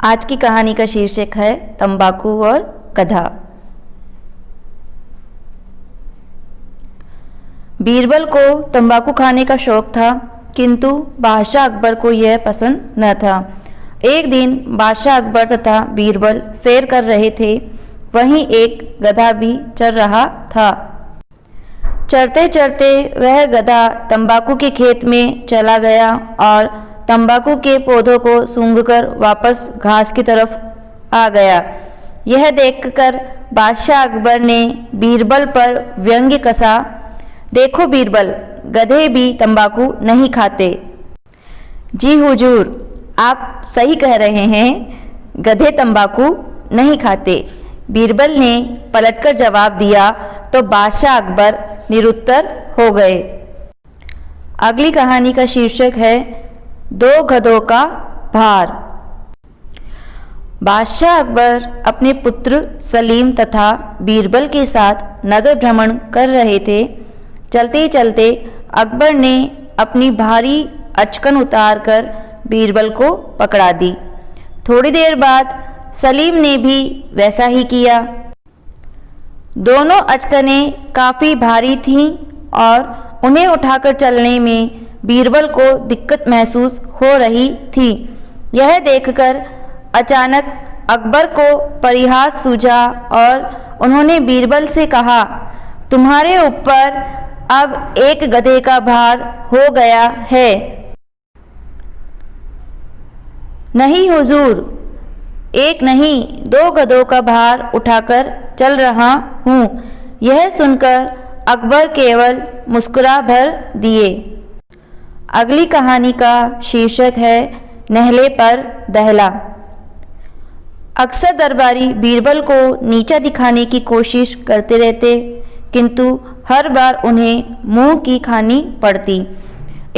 आज की कहानी का शीर्षक है तंबाकू और गधा। बीरबल को तंबाकू खाने का शौक था, किंतु बादशाह अकबर को यह पसंद न था। एक दिन बादशाह अकबर तथा बीरबल सैर कर रहे थे। वहीं एक गधा भी चर रहा था। चरते चरते वह गधा तंबाकू के खेत में चला गया और तंबाकू के पौधों को सूंघकर वापस घास की तरफ आ गया। यह देखकर बादशाह अकबर ने बीरबल पर व्यंग्य कसा, देखो बीरबल, गधे भी तंबाकू नहीं खाते। जी हुजूर, आप सही कह रहे हैं, गधे तंबाकू नहीं खाते, बीरबल ने पलटकर जवाब दिया तो बादशाह अकबर निरुत्तर हो गए। अगली कहानी का शीर्षक है दो गधों का भार। बादशाह अकबर अपने पुत्र सलीम तथा बीरबल के साथ नगर भ्रमण कर रहे थे। चलते चलते अकबर ने अपनी भारी अचकन उतारकर बीरबल को पकड़ा दी। थोड़ी देर बाद सलीम ने भी वैसा ही किया। दोनों अचकनें काफ़ी भारी थीं और उन्हें उठाकर चलने में बीरबल को दिक्कत महसूस हो रही थी। यह देखकर अचानक अकबर को परिहास सूझा और उन्होंने बीरबल से कहा, तुम्हारे ऊपर अब एक गधे का भार हो गया है। नहीं हुजूर, एक नहीं, दो गधों का भार उठाकर चल रहा हूँ। यह सुनकर अकबर केवल मुस्कुरा भर दिए। अगली कहानी का शीर्षक है नहले पर दहला। अक्सर दरबारी बीरबल को नीचा दिखाने की कोशिश करते रहते, किंतु हर बार उन्हें मुंह की खानी पड़ती।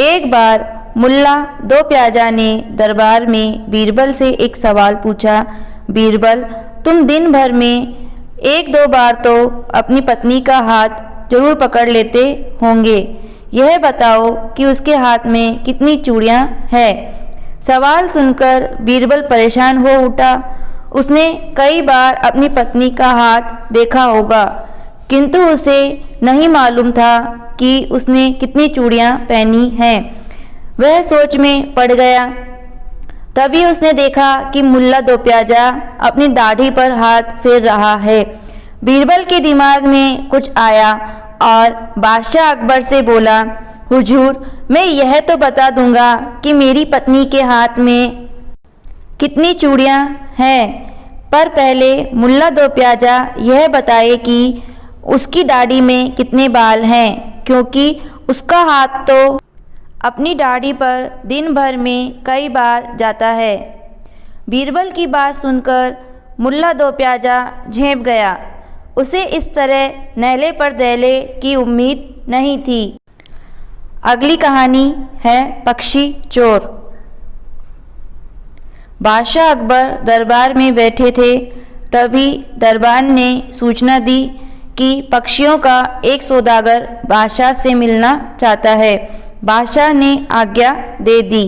एक बार मुल्ला दो प्याजा ने दरबार में बीरबल से एक सवाल पूछा, बीरबल, तुम दिन भर में एक दो बार तो अपनी पत्नी का हाथ जरूर पकड़ लेते होंगे, यह बताओ कि उसके हाथ में कितनी चूड़ियाँ हैं। सवाल सुनकर बीरबल परेशान हो उठा। उसने कई बार अपनी पत्नी का हाथ देखा होगा, किंतु उसे नहीं मालूम था कि उसने कितनी चूड़ियाँ पहनी हैं। वह सोच में पड़ गया। तभी उसने देखा कि मुल्ला दो प्याजा अपनी दाढ़ी पर हाथ फेर रहा है। बीरबल के दिमाग में कुछ आया और बादशाह अकबर से बोला, हुजूर, मैं यह तो बता दूंगा कि मेरी पत्नी के हाथ में कितनी चूड़ियाँ हैं, पर पहले मुल्ला दो प्याजा यह बताए कि उसकी दाढ़ी में कितने बाल हैं, क्योंकि उसका हाथ तो अपनी दाढ़ी पर दिन भर में कई बार जाता है। बीरबल की बात सुनकर मुल्ला दो प्याजा झेंप गया। उसे इस तरह नहले पर दहले की उम्मीद नहीं थी। अगली कहानी है पक्षी चोर। बादशाह अकबर दरबार में बैठे थे। तभी दरबार ने सूचना दी कि पक्षियों का एक सौदागर बादशाह से मिलना चाहता है। बादशाह ने आज्ञा दे दी।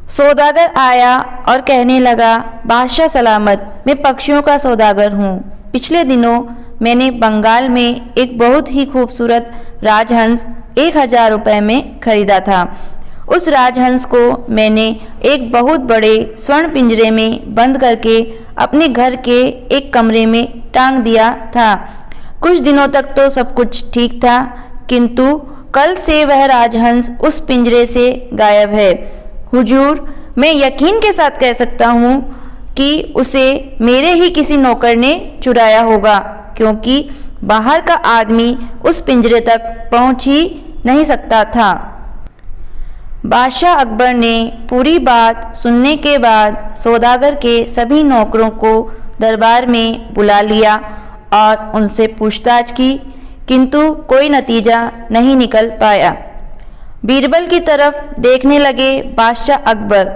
सौदागर आया और कहने लगा, बादशाह सलामत, मैं पक्षियों का सौदागर हूँ। पिछले दिनों मैंने बंगाल में एक बहुत ही खूबसूरत राजहंस 1000 रुपये में खरीदा था। उस राजहंस को मैंने एक बहुत बड़े स्वर्ण पिंजरे में बंद करके अपने घर के एक कमरे में टांग दिया था। कुछ दिनों तक तो सब कुछ ठीक था, किंतु कल से वह राजहंस उस पिंजरे से गायब है। हुजूर, मैं यकीन के साथ कह सकता हूँ कि उसे मेरे ही किसी नौकर ने चुराया होगा, क्योंकि बाहर का आदमी उस पिंजरे तक पहुँच ही नहीं सकता था। बादशाह अकबर ने पूरी बात सुनने के बाद सौदागर के सभी नौकरों को दरबार में बुला लिया और उनसे पूछताछ की, किंतु कोई नतीजा नहीं निकल पाया। बीरबल की तरफ देखने लगे बादशाह अकबर।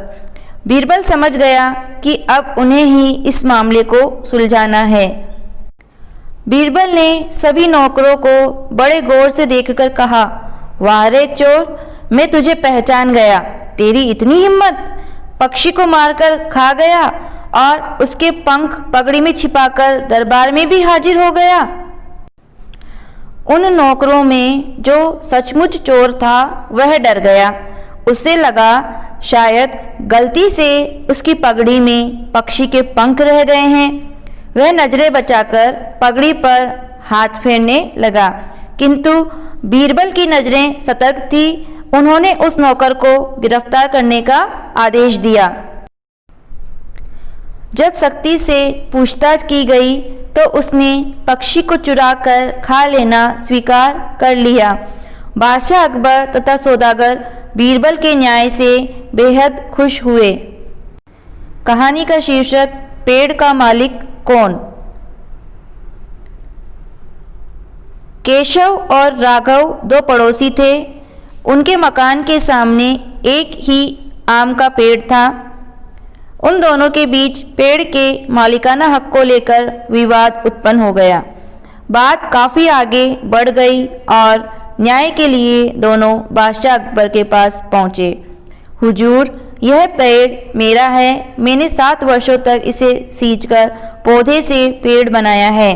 बीरबल समझ गया कि अब उन्हें ही इस मामले को सुलझाना है। बीरबल ने सभी नौकरों को बड़े गौर से देखकर कहा, वाह रे चोर, मैं तुझे पहचान गया। तेरी इतनी हिम्मत, पक्षी को मारकर खा गया और उसके पंख पगड़ी में छिपाकर दरबार में भी हाजिर हो गया। उन नौकरों में जो सचमुच चोर था वह डर गया। उसे लगा शायद गलती से उसकी पगड़ी में पक्षी के पंख रह गए हैं। वह नजरें बचाकर पगड़ी पर हाथ फेरने लगा, किंतु बीरबल की नजरें सतर्क थी। उन्होंने उस नौकर को गिरफ्तार करने का आदेश दिया। जब सख्ती से पूछताछ की गई तो उसने पक्षी को चुरा कर खा लेना स्वीकार कर लिया। बादशाह अकबर तथा सौदागर बीरबल के न्याय से बेहद खुश हुए। कहानी का शीर्षक पेड़ का मालिक कौन। केशव और राघव दो पड़ोसी थे। उनके मकान के सामने एक ही आम का पेड़ था। उन दोनों के बीच पेड़ के मालिकाना हक को लेकर विवाद उत्पन्न हो गया। बात काफ़ी आगे बढ़ गई और न्याय के लिए दोनों बादशाह अकबर के पास पहुँचे। हुजूर, यह पेड़ मेरा है। मैंने 7 वर्षों तक इसे सींचकर पौधे से पेड़ बनाया है।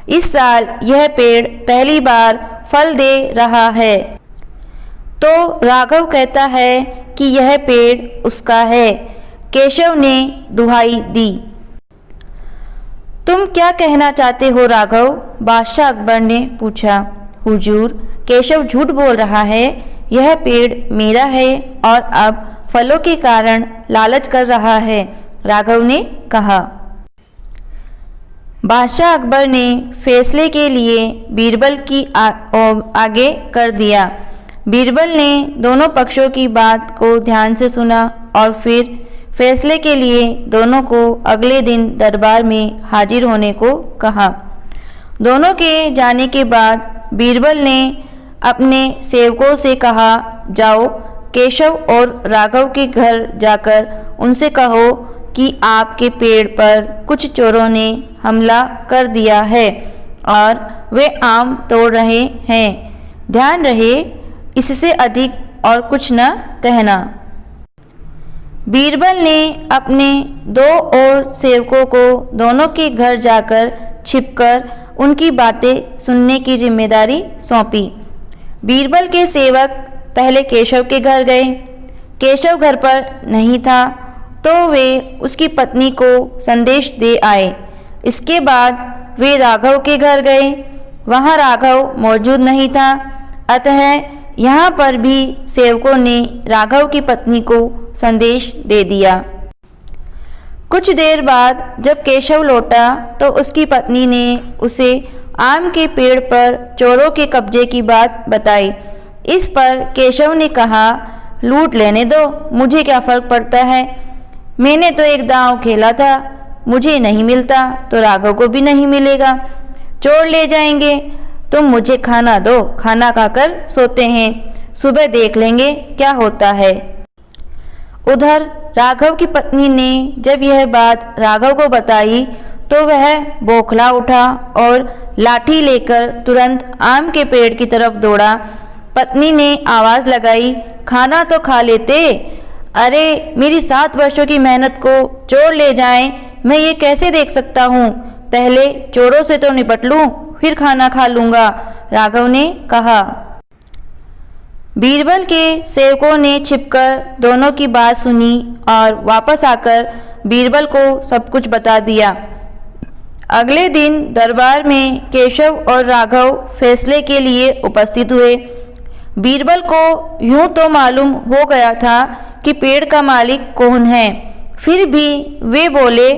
इस साल यह पेड़ पहली बार फल दे रहा है। तो राघव कहता है कि यह पेड़ उसका है। केशव ने दुहाई दी। तुम क्या कहना चाहते हो राघव? बादशाह अकबर ने पूछा। हुजूर, केशव झूठ बोल रहा है। यह पेड़ मेरा है और अब फलों के कारण लालच कर रहा है, राघव ने कहा। बादशाह अकबर ने फैसले के लिए बीरबल की आगे कर दिया। बीरबल ने दोनों पक्षों की बात को ध्यान से सुना और फिर फैसले के लिए दोनों को अगले दिन दरबार में हाजिर होने को कहा। दोनों के जाने के बाद बीरबल ने अपने सेवकों से कहा, जाओ केशव और राघव के घर जाकर उनसे कहो कि आपके पेड़ पर कुछ चोरों ने हमला कर दिया है और वे आम तोड़ रहे हैं। ध्यान रहे, इससे अधिक और कुछ न कहना। बीरबल ने अपने 2 और सेवकों को दोनों के घर जाकर छिपकर उनकी बातें सुनने की जिम्मेदारी सौंपी। बीरबल के सेवक पहले केशव के घर गए। केशव घर पर नहीं था तो वे उसकी पत्नी को संदेश दे आए। इसके बाद वे राघव के घर गए। वहाँ राघव मौजूद नहीं था, अतः यहाँ पर भी सेवकों ने राघव की पत्नी को संदेश दे दिया। कुछ देर बाद जब केशव लौटा तो उसकी पत्नी ने उसे आम के पेड़ पर चोरों के कब्जे की बात बताई। इस पर केशव ने कहा, लूट लेने दो, मुझे क्या फ़र्क पड़ता है। मैंने तो एक दांव खेला था, मुझे नहीं मिलता तो राघव को भी नहीं मिलेगा। चोर ले जाएंगे, तुम मुझे खाना दो, खाना खाकर सोते हैं, सुबह देख लेंगे क्या होता है। उधर राघव की पत्नी ने जब यह बात राघव को बताई तो वह बौखला उठा और लाठी लेकर तुरंत आम के पेड़ की तरफ दौड़ा। पत्नी ने आवाज़ लगाई, खाना तो खा लेते। अरे मेरी 7 वर्षों की मेहनत को चोर ले जाएं, मैं ये कैसे देख सकता हूँ। पहले चोरों से तो निपट लूँ, फिर खाना खा लूँगा, राघव ने कहा। बीरबल के सेवकों ने छिपकर दोनों की बात सुनी और वापस आकर बीरबल को सब कुछ बता दिया। अगले दिन दरबार में केशव और राघव फैसले के लिए उपस्थित हुए। बीरबल को यूं तो मालूम हो गया था कि पेड़ का मालिक कौन है, फिर भी वे बोले,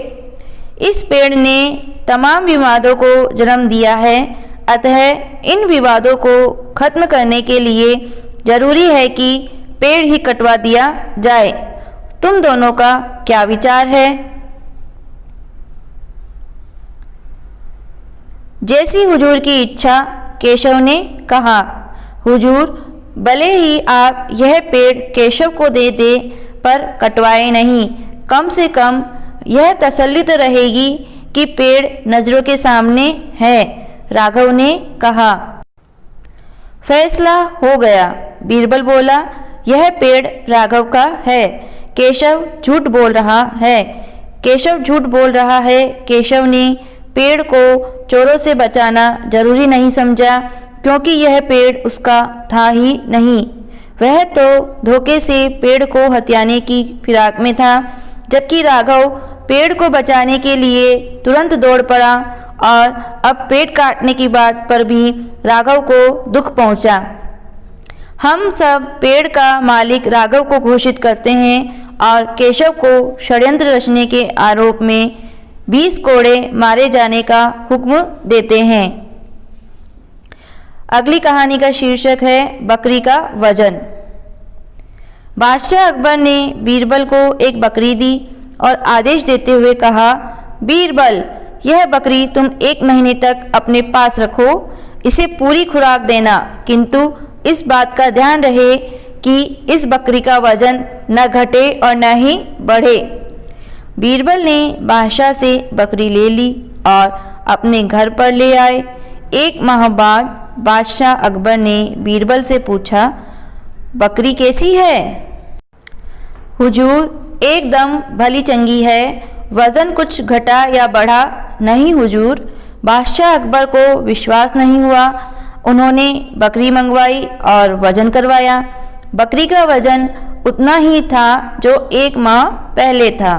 इस पेड़ ने तमाम विवादों को जन्म दिया है, अतः इन विवादों को खत्म करने के लिए जरूरी है कि पेड़ ही कटवा दिया जाए। तुम दोनों का क्या विचार है? जैसी हुजूर की इच्छा, केशव ने कहा। हुजूर, भले ही आप यह पेड़ केशव को दे दे पर कटवाए नहीं, कम से कम यह तसल्ली तो रहेगी कि पेड़ नजरों के सामने है, राघव ने कहा। फैसला हो गया। बीरबल बोला, यह पेड़ राघव का है। केशव झूठ बोल रहा है। केशव झूठ बोल रहा है। केशव ने पेड़ को चोरों से बचाना जरूरी नहीं समझा, क्योंकि यह पेड़ उसका था ही नहीं। वह तो धोखे से पेड़ को हथियाने की फिराक में था, जबकि राघव पेड़ को बचाने के लिए तुरंत दौड़ पड़ा और अब पेड़ काटने की बात पर भी राघव को दुख पहुंचा। हम सब पेड़ का मालिक राघव को घोषित करते हैं और केशव को षड्यंत्र रचने के आरोप में 20 कोड़े मारे जाने का हुक्म देते हैं। अगली कहानी का शीर्षक है बकरी का वजन। बादशाह अकबर ने बीरबल को एक बकरी दी और आदेश देते हुए कहा, बीरबल, यह बकरी तुम 1 महीने तक अपने पास रखो, इसे पूरी खुराक देना, किंतु इस बात का ध्यान रहे कि इस बकरी का वजन न घटे और न ही बढ़े। बीरबल ने बादशाह से बकरी ले ली और अपने घर पर ले आए। 1 माह बाद बादशाह अकबर ने बीरबल से पूछा, बकरी कैसी है? हुजूर, एकदम भली चंगी है, वज़न कुछ घटा या बढ़ा नहीं हुजूर। बादशाह अकबर को विश्वास नहीं हुआ। उन्होंने बकरी मंगवाई और वज़न करवाया। बकरी का वज़न उतना ही था जो 1 माह पहले था।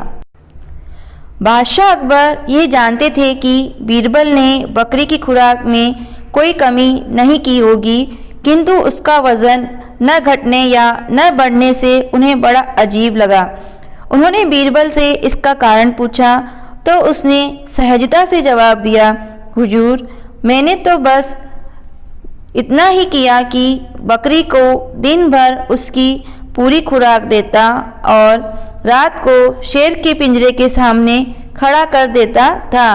बादशाह अकबर ये जानते थे कि बीरबल ने बकरी की खुराक में कोई कमी नहीं की होगी, किंतु उसका वज़न न घटने या न बढ़ने से उन्हें बड़ा अजीब लगा। उन्होंने बीरबल से इसका कारण पूछा तो उसने सहजता से जवाब दिया, हुजूर, मैंने तो बस इतना ही किया कि बकरी को दिन भर उसकी पूरी खुराक देता और रात को शेर के पिंजरे के सामने खड़ा कर देता था।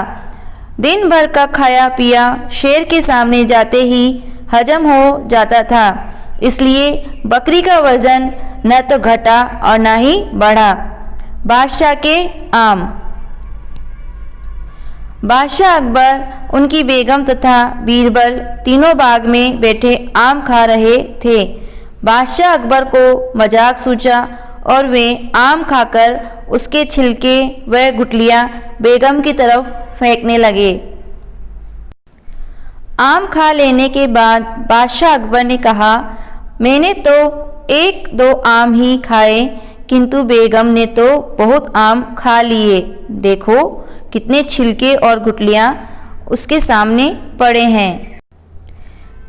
दिन भर का खाया पिया शेर के सामने जाते ही हजम हो जाता था, इसलिए बकरी का वज़न न तो घटा और न ही बढ़ा। बादशाह के आम। बादशाह अकबर, उनकी बेगम तथा बीरबल तीनों बाग में बैठे आम खा रहे थे। बादशाह अकबर को मजाक सूझा और वे आम खाकर उसके छिलके व गुठलियाँ बेगम की तरफ फेंकने लगे। आम खा लेने के बाद बादशाह अकबर ने कहा, मैंने तो 1-2 आम ही खाए, किंतु बेगम ने तो बहुत आम खा लिए। देखो कितने छिलके और गुठलियाँ उसके सामने पड़े हैं।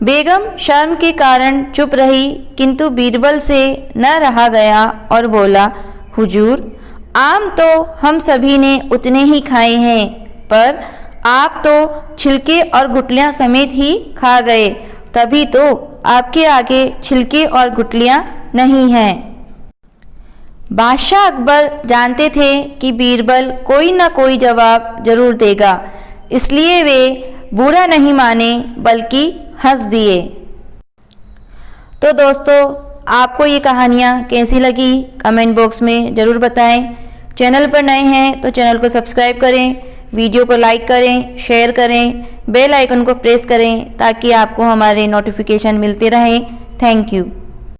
बेगम शर्म के कारण चुप रही, किंतु बीरबल से न रहा गया और बोला, हुजूर, आम तो हम सभी ने उतने ही खाए हैं, पर आप तो छिलके और गुठलियाँ समेत ही खा गए, तभी तो आपके आगे छिलके और गुठलियाँ नहीं हैं। बादशाह अकबर जानते थे कि बीरबल कोई ना कोई जवाब जरूर देगा, इसलिए वे बुरा नहीं माने बल्कि हंस दिए। तो दोस्तों, आपको ये कहानियाँ कैसी लगी कमेंट बॉक्स में ज़रूर बताएं। चैनल पर नए हैं तो चैनल को सब्सक्राइब करें, वीडियो को लाइक करें, शेयर करें, बेल आइकन को प्रेस करें ताकि आपको हमारे नोटिफिकेशन मिलते रहें। Thank you.